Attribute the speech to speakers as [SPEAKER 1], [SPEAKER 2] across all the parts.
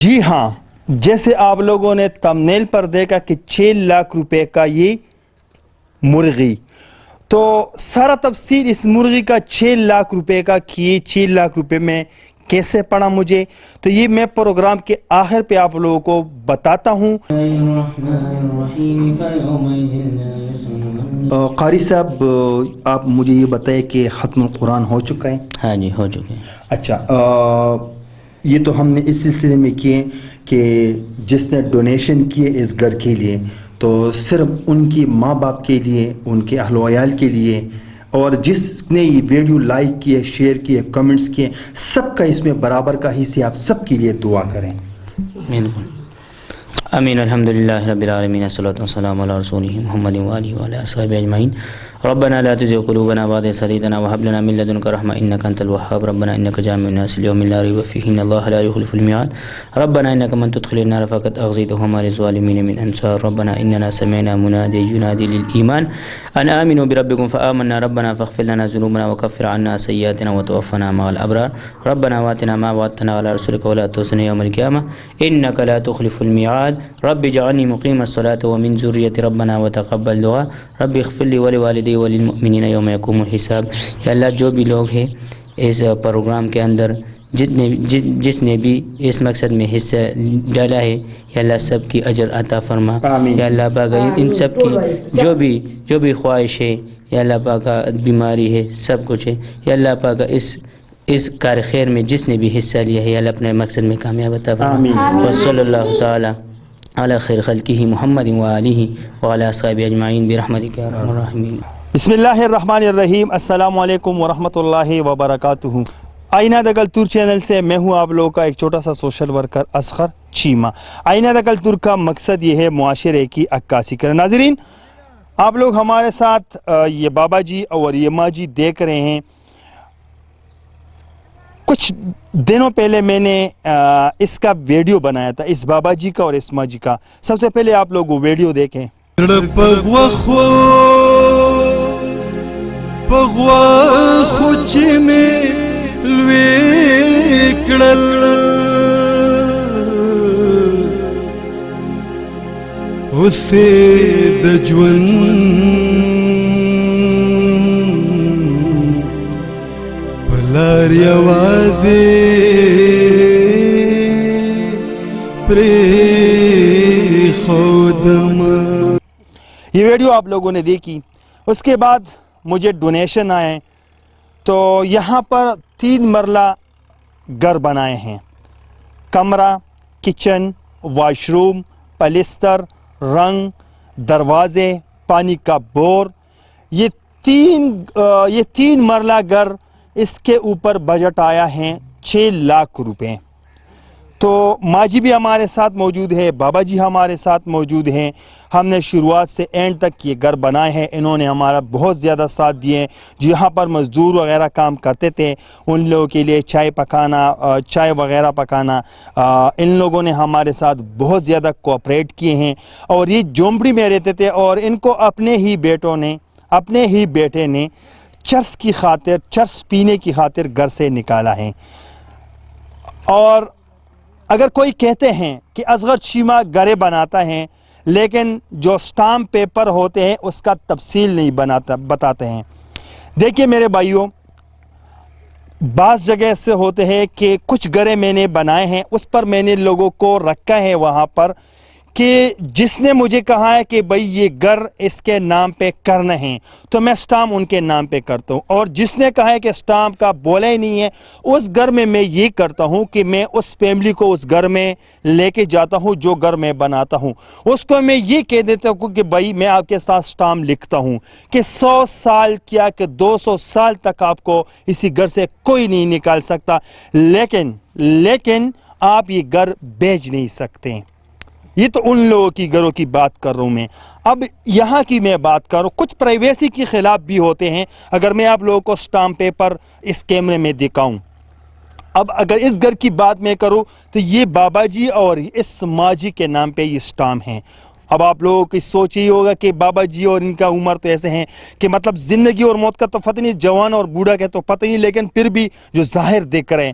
[SPEAKER 1] جی ہاں، جیسے آپ لوگوں نے تمنیل پر دیکھا کہ 6 لاکھ روپے کا یہ مرغی، تو سارا تفصیل اس مرغی کا 6 لاکھ روپے کا کہ 6 لاکھ روپے میں کیسے پڑا مجھے، تو یہ میں پروگرام کے آخر پہ آپ لوگوں کو بتاتا ہوں۔ قاری صاحب، آپ مجھے یہ بتائیں کہ ختم القرآن ہو چکا ہے؟
[SPEAKER 2] ہاں جی، ہو چکے ہیں۔
[SPEAKER 1] اچھا، یہ تو ہم نے اس سلسلے میں کیے کہ جس نے ڈونیشن کیے اس گھر کے لیے، تو صرف ان کی ماں باپ کے لیے، ان کے اہل و عیال کے لیے، اور جس نے یہ ویڈیو لائک کیے، شیئر کیے، کمنٹس کیے، سب کا اس میں برابر کا حصہ، آپ سب کے لیے دعا کریں۔
[SPEAKER 2] بالکل۔ امین۔ الحمدللہ رب العالمین، الصلاۃ والسلام علی رسولہ محمد وآلہ وعلی اصحابہ اجمعین۔ ربنا لا تزغ قلوبنا بعد إذ هديتنا وهب لنا من لدنك رحمة إنك أنت الوهاب ربنا إنك جامع الناس ليوم لا ريب فيه إن الله لا يخلف الميعاد ربنا إنك من تدخل النار فقد أخزيته وما للظالمين من أنصار ربنا إننا سمعنا مناديا ينادي للإيمان أن آمنوا بربكم فآمنا ربنا فاغفر لنا ذنوبنا وكفر عنا سيئاتنا وتوفنا مع الأبرار ربنا وآتنا ما وعدتنا على رسلك ولا تخزنا يوم القيامة إنك لا تخلف الميعاد رب اجعلني مقيم الصلاة ومن ذريتي ربنا وتقبل دعاء رب اغفر لي ولوالدي وللمؤمنين يوم يقوم الحساب۔ یا اللہ، جو بھی لوگ ہیں اس پروگرام کے اندر، جس نے بھی اس مقصد میں حصہ ڈالا ہے، یا اللہ سب کی اجر عطا فرما۔ یا اللہ پاک ان سب کی جو بھی خواہش ہے، یا اللہ پاک بیماری ہے، سب کچھ ہے، یا اللہ پاک اس کار خیر میں جس نے بھی حصہ لیا ہے، یا اللہ اپنے مقصد میں کامیاب عطا فرما۔ وصلی اللہ تعالی علی خیر خلقہ محمد وآلہ وعلی اصحابہ اجمعین برحمتک یا ارحم الراحمین۔
[SPEAKER 1] بسم اللہ الرحمن الرحیم۔ السلام علیکم ورحمۃ اللہ وبرکاتہ۔ آئینہ دگلتور چینل سے میں ہوں آپ لوگوں کا ایک چھوٹا سا سوشل ورکر اصغر چیمہ۔ آئینہ دگلتور کا مقصد یہ ہے معاشرے کی عکاسی کرنا۔ ناظرین، آپ لوگ ہمارے ساتھ یہ بابا جی اور یہ ماں جی دیکھ رہے ہیں۔ کچھ دنوں پہلے میں نے اس کا ویڈیو بنایا تھا، اس بابا جی کا اور اس ماں جی کا۔ سب سے پہلے آپ لوگ وہ ویڈیو دیکھیں۔
[SPEAKER 3] پغواخو چې مې لوی کړل اوسې د ژوند په لار یوازې پرېښودم۔
[SPEAKER 1] یہ ویڈیو آپ لوگوں نے دیکھی۔ اس کے بعد مجھے ڈونیشن آئے، تو یہاں پر 3 مرلہ گھر بنائے ہیں، کمرہ، کچن، واش روم، پلستر، رنگ، دروازے، پانی کا بور، یہ تین مرلہ گھر، اس کے اوپر بجٹ آیا ہے 6 لاکھ روپے۔ تو ماں جی بھی ہمارے ساتھ موجود ہے، بابا جی ہمارے ساتھ موجود ہیں۔ ہم نے شروعات سے اینڈ تک یہ گھر بنائے ہیں، انہوں نے ہمارا بہت زیادہ ساتھ دیے۔ جو یہاں پر مزدور وغیرہ کام کرتے تھے، ان لوگوں کے لیے چائے وغیرہ پکانا، ان لوگوں نے ہمارے ساتھ بہت زیادہ کوآپریٹ کیے ہیں۔ اور یہ جھونپڑی میں رہتے تھے، اور ان کو اپنے ہی بیٹے نے چرس پینے کی خاطر گھر سے نکالا ہے۔ اور اگر کوئی کہتے ہیں کہ اصغر چیمہ گھریں بناتا ہے، لیکن جو سٹامپ پیپر ہوتے ہیں اس کا تفصیل نہیں بتاتے ہیں۔ دیکھیے میرے بھائیوں، بعض جگہ سے ہوتے ہیں کہ کچھ گھریں میں نے بنائے ہیں، اس پر میں نے لوگوں کو رکھا ہے وہاں پر کہ جس نے مجھے کہا ہے کہ بھئی یہ گھر اس کے نام پہ کرنا ہے، تو میں سٹامپ ان کے نام پہ کرتا ہوں۔ اور جس نے کہا ہے کہ سٹامپ کا بولا ہی نہیں ہے، اس گھر میں یہ کرتا ہوں کہ میں اس فیملی کو اس گھر میں لے کے جاتا ہوں جو گھر میں بناتا ہوں۔ اس کو میں یہ کہہ دیتا ہوں کہ بھئی میں آپ کے ساتھ سٹامپ لکھتا ہوں کہ 100 سال کیا کہ 200 سال تک آپ کو اسی گھر سے کوئی نہیں نکال سکتا، لیکن آپ یہ گھر بیچ نہیں سکتے۔ یہ تو ان لوگوں کی گھروں کی بات کر رہا ہوں میں۔ اب یہاں کی میں بات کر رہا ہوں، کچھ پرائیویسی کے خلاف بھی ہوتے ہیں۔ اگر میں آپ لوگوں کو سٹامپ پیپر اس کیمرے میں دکھاؤں، اب اگر اس گھر کی بات میں کروں تو یہ بابا جی اور اس ماں جی کے نام پہ یہ سٹامپ ہیں۔ اب آپ لوگوں کی سوچ ہی ہوگا کہ بابا جی اور ان کا عمر تو ایسے ہیں کہ زندگی اور موت کا تو پتہ نہیں، جوان اور بوڑھا کا تو پتہ نہیں، لیکن پھر بھی جو ظاہر دیکھ رہے ہیں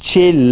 [SPEAKER 1] 6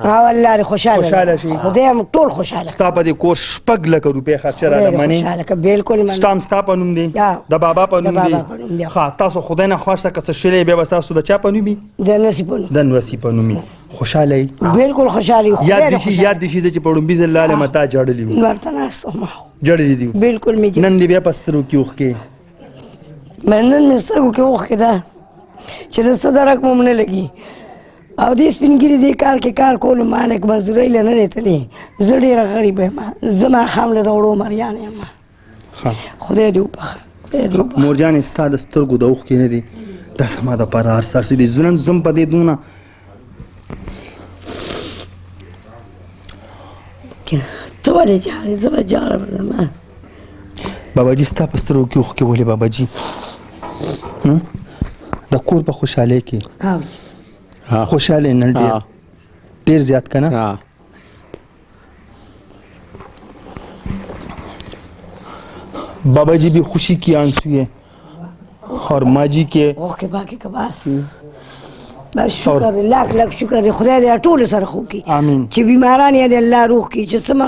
[SPEAKER 4] ها والله خوشاله
[SPEAKER 1] شي
[SPEAKER 4] خدای مو ټول خوشاله
[SPEAKER 1] ستا په دې کور 6 لک روپے خرچ را منی
[SPEAKER 4] خوشاله ک بالکل من
[SPEAKER 1] سټام ستا په نوم دی د بابا په نوم دی ها تاسو خدای نه خوښه کس شلې به بس تاسو د چا په نوم دی
[SPEAKER 4] د نصیبونو
[SPEAKER 1] د نصیبونو خوشاله
[SPEAKER 4] بالکل خوشاله
[SPEAKER 1] یاد دي چې په ډومبي زل لاله متا جړلې و
[SPEAKER 4] ورته ناستو ما
[SPEAKER 1] جړلې دی
[SPEAKER 4] بالکل می
[SPEAKER 1] نن دی بیا پسترو کیوخ کې
[SPEAKER 4] منن مسترګو کې وخت دا چې د صدرک مونږ نه لګي او دې سپینګری دې کار کې کار کول مانک مزدوري لنه نتلې زړې غریب ما زما خامل وروړو مریان یم
[SPEAKER 1] ها
[SPEAKER 4] خدای دې وبخ
[SPEAKER 1] مورجان استاد سترګو د اوخ کې نه دي د سما د پرار سر سي دي زلن زم پدې دونه
[SPEAKER 4] ته ولې جاړې زه به جاړم ما
[SPEAKER 1] بابا جی ستا په سترګو کې اوښکې ولې بابا جی د کور په خوشحالۍ کې خوشحاله نن ډېر زیات که نه بابا جی بھی خوشی کی آنسو ہے اور ماں جی کے
[SPEAKER 4] اوکے باقی کا بس بس شکر لاکھ لاکھ شکر دی خدای دې ټول سره خو کی
[SPEAKER 1] آمین
[SPEAKER 4] چې بیماران یې دې الله روغ کی چې سم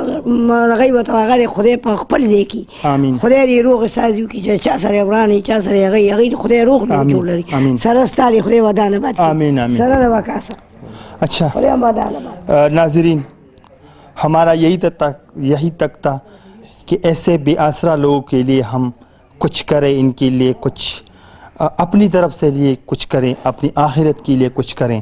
[SPEAKER 4] غیبت هغه خدای په خپل ځای کی
[SPEAKER 1] آمین
[SPEAKER 4] خدای دې روغ سازو کی چې چا سره ورانی چا سره هغه خدای روغ دې جوړ لري سره ستاري خدای ودانه باد
[SPEAKER 1] آمین آمین
[SPEAKER 4] سره د وکاسه
[SPEAKER 1] اچھا
[SPEAKER 4] خدای ودانه
[SPEAKER 1] ناظرین ہمارا یہی تک تھا کہ ایسے بے آسرا لوگوں کے لیے ہم کچھ کریں ان کے لیے کچھ اپنی طرف سے لیے کچھ کریں اپنی آخرت کے لیے کچھ کریں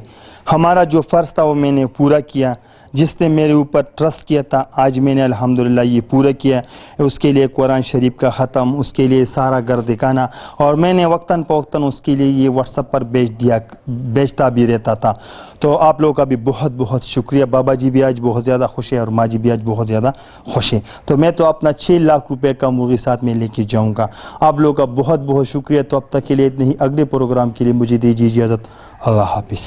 [SPEAKER 1] ہمارا جو فرض تھا وہ میں نے پورا کیا جس نے میرے اوپر ٹرسٹ کیا تھا آج میں نے الحمدللہ یہ پورا کیا اس کے لیے قرآن شریف کا ختم اس کے لیے سارا گھر دکھانا اور میں نے وقتاً فوقتاً اس کے لیے یہ واٹس ایپ پر بیچتا بھی رہتا تھا تو آپ لوگوں کا بھی بہت بہت شکریہ بابا جی بھی آج بہت زیادہ خوش ہے اور ماں جی بھی آج بہت زیادہ خوش ہے تو میں تو اپنا 6 لاکھ روپے کا مرغی ساتھ میں لے کے جاؤں گا آپ لوگوں کا بہت بہت شکریہ تو اب تک کے لیے اتنے ہی اگلے پروگرام کے لیے مجھے دیجیے اجازت اللہ حافظ